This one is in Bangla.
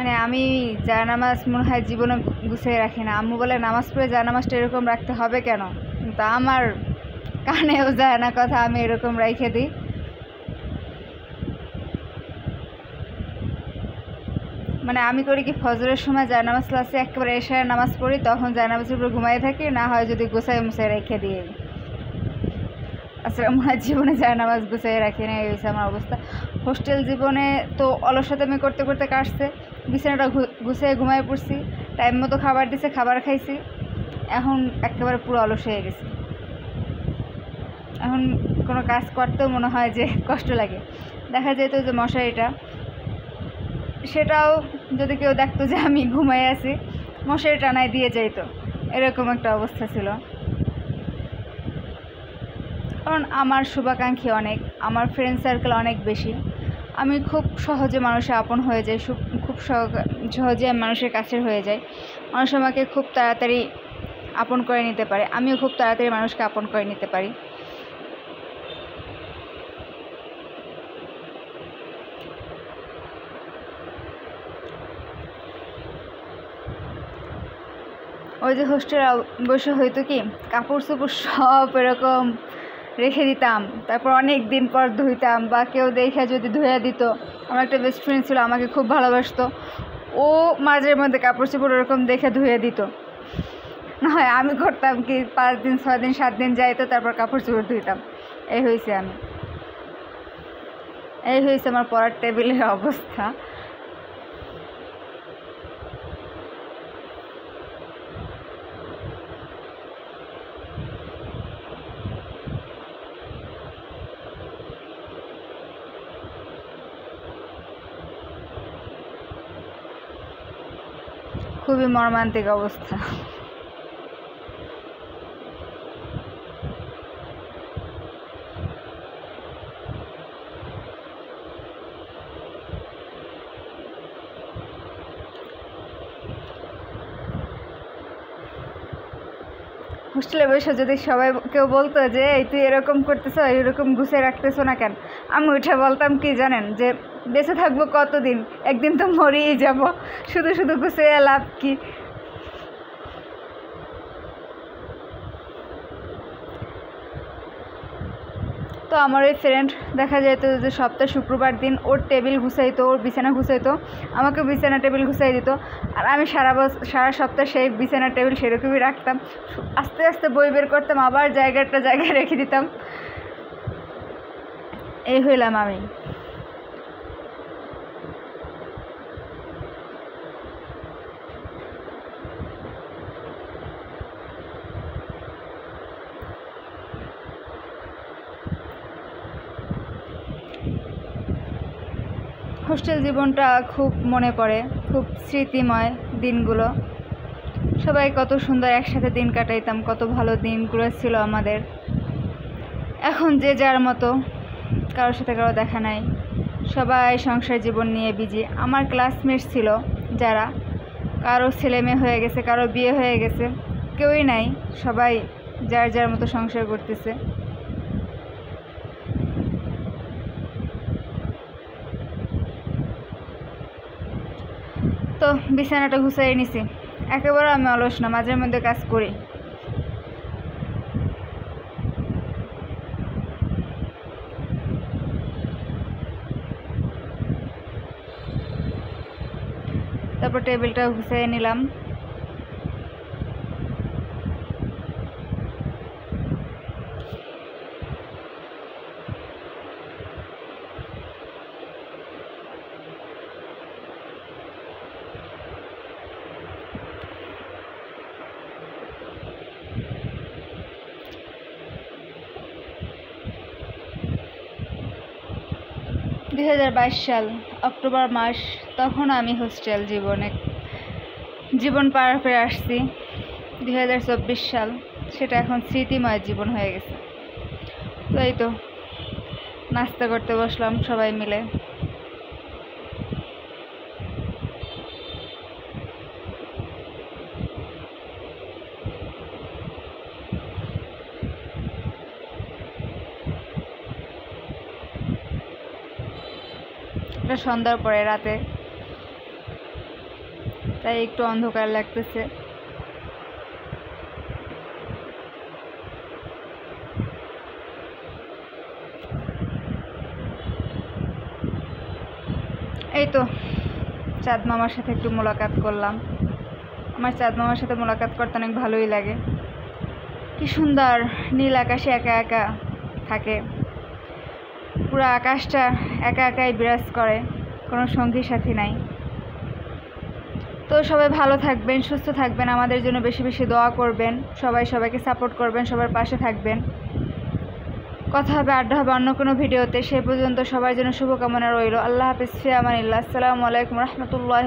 মানে আমি জায়নামাজ মনে হয় জীবনে গুছিয়ে রাখি না। আম্মু বলে নামাজ পড়ে জায়নামাজটা এরকম রাখতে হবে কেন, কিন্তু আমার কানেও যায় না কথা, আমি এরকম রেখে দিই। মানে আমি করি কি, ফজরের সময় জায়নামাজ ক্লাসে একেবারে এশার নামাজ পড়ি, তখন জায়নামাজের উপর ঘুমাই থাকি, না হয় যদি গুছাই মুছাই রেখে দিই। আসলে মনে হয় জীবনে জায়নামাজ গুছাই রাখি না, এই হয়েছে আমার অবস্থা। হোস্টেল জীবনে তো অলসতামি করতে করতে কাটছে। বিছানাটা গুছিয়ে ঘুমায় পড়ছি, টাইম মতো খাবার দিছে, খাবার খাইছি, এখন একেবারে পুরো অলস হয়ে গেছি। এখন কোনো কাজ করতেও মনে হয় যে কষ্ট লাগে। দেখা যেত যে মশারিটা, সেটাও যদি কেউ দেখতো যে আমি ঘুমাই আছি, মশারি টানায় দিয়ে যাইতো, এরকম একটা অবস্থা ছিল। কারণ আমার শুভাকাঙ্ক্ষী অনেক, আমার ফ্রেন্ড সার্কেল অনেক বেশি, আমি খুব সহজে মানুষের আপন হয়ে যাই, খুব সহজে আমি মানুষের কাছের হয়ে যাই। মানুষ আমাকে খুব তাড়াতাড়ি আপন করে নিতে পারে, আমিও খুব তাড়াতাড়ি মানুষকে আপন করে নিতে পারি। ওই যে হোস্টেলে বসে হয়তো কি কাপড় চোপড় সব এরকম রেখে দিতাম, তারপর অনেক দিন পর ধুইতাম, বা কেউ দেখে যদি ধুয়ে দিত। আমার একটা বেস্ট ফ্রেন্ড ছিল, আমাকে খুব ভালোবাসতো, ও মাঝে মধ্যে কাপড় চোপড় ওরকম দেখে ধুয়ে দিত। না হয় আমি করতাম কি 5 দিন 6 দিন 7 দিন যাইতো, তারপর কাপড় চোপড় ধুইতাম। এই হয়েছে আমার পড়ার টেবিলের অবস্থা। খুবই মর্মান্তিক অবস্থা। হোস্টেলে বসে যদি সবাই কেউ বলতো যে এই তুই এরকম করতেছো, এরকম গুছিয়ে রাখতেছো না কেন, আমি উঠে বলতাম কি জানেন, যে বেঁচে থাকবো কতদিন, একদিন তো মরেই যাব, শুধু শুধু গুছিয়ে লাভ কি। তো আমার ওই ফ্রেন্ড দেখা যেত যে সপ্তাহ শুক্রবার দিন ওর টেবিল গুছাইতো, ওর বিছানা গুছাইতো, আমাকে বিছানা টেবিল গুছাই দিত, আর আমি সারা সপ্তাহ সেই বিছানা টেবিল সেরকমই রাখতাম। আস্তে আস্তে বই বের করতাম, আবার জায়গায় রেখে দিতাম। এই হইলাম আমি। হোস্টেল জীবনটা খুব মনে পড়ে, খুব স্মৃতিময় দিনগুলো। সবাই কত সুন্দর একসাথে দিন কাটাইতাম, কত ভালো দিনগুলো ছিল আমাদের। এখন যে যার মতো, কারোর সাথে কারো দেখা নাই, সবাই সংসার জীবন নিয়ে বিজি। আমার ক্লাসমেট ছিল যারা, কারো ছেলে মেয়ে হয়ে গেছে, কারো বিয়ে হয়ে গেছে, কেউই নাই, সবাই যার যার মতো সংসার করতেছে। তো বিছানাটা গুছাই নিছি, একেবারে আমি অলস না, মাঝে মধ্যে কাজ করি। তারপর টেবিলটা গুছিয়ে নিলাম। সাল অক্টোবর মাস, তখন আমি হোস্টেল জীবন পার করে আসছি। 2024 সাল, সেটা এখন স্মৃতিময় জীবন হয়ে গেছে। তো এই তো নাস্তা করতে বসলাম সবাই মিলে। এটা সন্ধ্যার পরে রাতে। তাই একটু অন্ধকার লাগতেছে। এই তো চাঁদ মামার সাথে একটু মোলাকাত করলাম। আমার চাঁদ মামার সাথে মোলাকাত করতে অনেক ভালোই লাগে। কি সুন্দর নীল আকাশে একা একা থাকে, পুরো আকাশটা একা একাই বিরাজ করে, কোনো সঙ্গী সাথী নাই। তো সবাই ভালো থাকবেন, সুস্থ থাকবেন, আমাদের জন্য বেশি বেশি দোয়া করবেন, সবাই সবাইকে সাপোর্ট করবেন, সবার পাশে থাকবেন। কথা হবে, আড্ডা হবে অন্য কোনো ভিডিওতে। সেই পর্যন্ত সবার জন্য শুভকামনা রইল। আল্লাহ হাফিজ, ফি আমানিল্লাহ। আসসালামু আলাইকুম রহমতুল্লাহ।